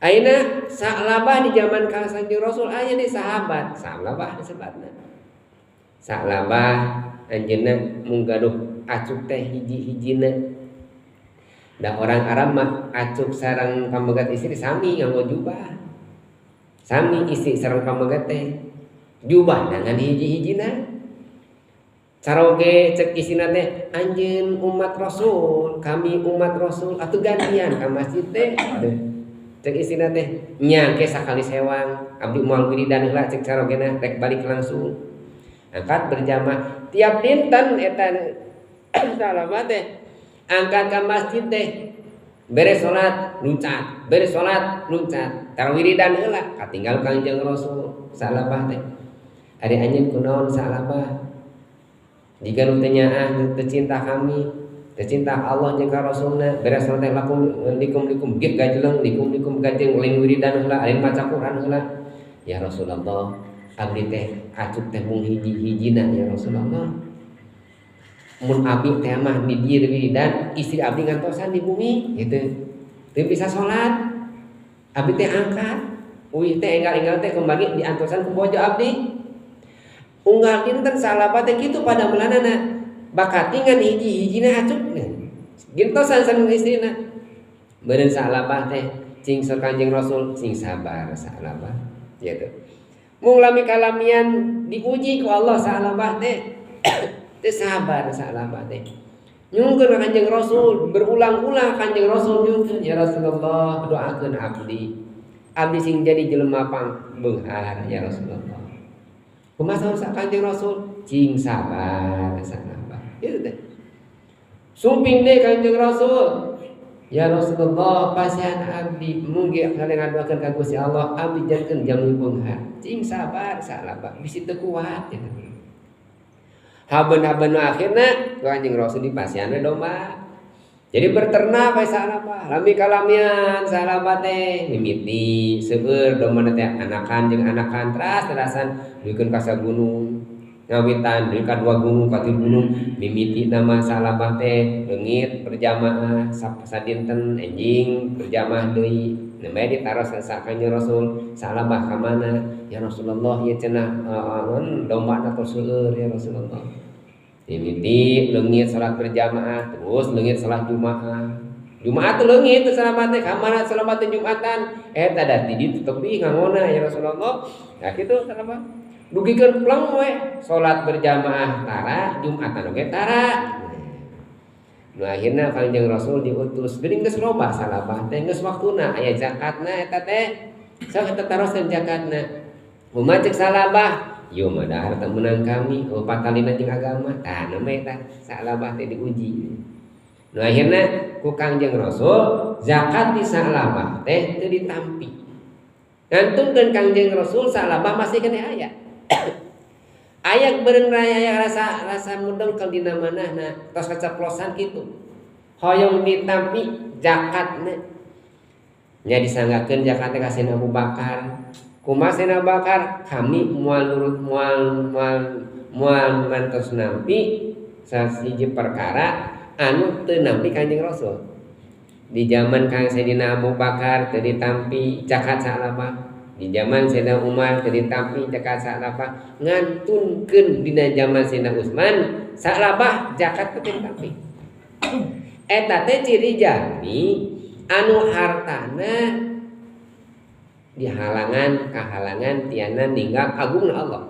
Ayeuna Sa'labah di zaman Kangjeng Rasul aya di sahabat, Sa'labah disebutna. Sa'labah anjeunna mung gaduh acuk teh hiji-hijina. Da orang Arab mah acuk sareng pambegat istri sami nganggo jubah. Sami istri sareng pambegat teh jubah dengan hiji-hijina. Caroge cek isina teh anjeun umat Rasul, kami umat Rasul atuh gantian ka masjid teh. Cek isina teh nya ke sakali sewang abdi moal wiridan heula cek carogena rek balik langsung. Angkat berjamaah tiap dinten eta Sa'labah teh angkat ka masjid teh beres salat luncat, beres salat luncat. Tar wiridan heula katinggal Kangjeng Rasul Sa'labah teh. Ari anjeun kunaon Sa'labah? Jika nu teu nyaah teu cinta kami, teu cinta Allah jeung ka Rasulna, beres salat teh lakum likum gih gajeleng likum gajeng lain wiridan heula, lain maca Quran heula. Ya Rasulullah, abdi teh acuk teh mung hiji-hijina ya Rasulullah. Mun abdi teh mah di dieu wiridan, istri abdi ngantosan di bumi gitu. Teu bisa salat. Abdi teh angkat, uih teh enggal-enggal teh kembali diantosan ku bojo abdi. Unggal dinten Sa'labah teh kitu pada melanana bakatingan hiji-hijina acuk gintosan sareng istrina. Beureun Sa'labah teh cing sok Kanjeng Rasul cing sabar Sa'labah gitu. Mung lami kalamian diuji ku Allah Sa'labah teh teu sabar Sa'labah teh. Nyungkeun ka Kanjeng Rasul berulang-ulang Kanjeng Rasul nyungkeun ya Rasulullah doakeun abdi. Abdi sing jadi jelema pangbeunghar ya Rasulullah. Kumaha saha Kanjeng Rasul cing sabar Sa'labah. Itu teh. Sumping deui Kanjeng Rasul. Ya Rasulullah pasihan abdi mugi kalian ngadoakeun ka Gusti Allah abdi jadikeun jami beunghar. Cing sabar Sa'labah bisi teu kuat ya. Habeun-habeun akhirna Kanjeng Rasul dipasihan domba. Jadi berternak bae Sa'labah. Lami kalamian Sa'labah teh mimiti seueur domba teh anakan jeung anakan terasan duikeun ka sagunung. Ngawitan duikeun ka dua gunung ka tilu gunung mimiti nama Sa'labah teh leungit berjamaah sadinten enjing berjamaah deui. Nembe ditaros sa Kanjeng Rasul Sa'labah ka mana? Ya Rasulullah ieu cenah domba atau seueur ya Rasulullah. Mimiti leungit salat berjamaah terus leungit salat Jumaah. Jumaah teh leungit teh Sa'labah teh ka mana Sa'labah teh Jumatan eta da di ditu tepi ngangona ya Rasulullah. Nah kitu Sa'labah. Dugikeun pleng we salat berjamaah tara Jumatan oge tara. Nu akhirna Kanjeng Rasul diutus geuning geus loba Sa'labah teh geus waktuna aya zakatna eta teh. Sok eta taroskeun zakatna. Kumaha cek Sa'labah? Yo mah harta menang kami patalina jeung agama. Tah namanya eta Sa'labah teh diuji. Nu akhirna ku Kanjeng Rasul zakat di Sa'labah teh teu ditampi. Ngantunkeun Kanjeng Rasul Sa'labah masih kene aya. Aya beureung raya rasa mudeng dina manahna tos kaceplosan kitu. Hoyong ditampi zakatna. Nya disanggakeun zakat teh ka Sayyidina Abu Bakar. Kumaha Sayyidina Abu Bakar kami moal nurut moal mantos nampi sasiji perkara anu teu nampi Kanjeng Rasul. Di zaman Kang Sayyidina Abu Bakar teu ditampi zakat Sa'labah. Di zaman Sayyidina Umar teu ditampi zakat Sa'labah. Ngantunkeun dina zaman Sayyidina Utsman Sa'labah zakat teu ditampi. Eta teh ciri jami anu hartana dihalangan kahalangan tiana ninggal agungna Allah.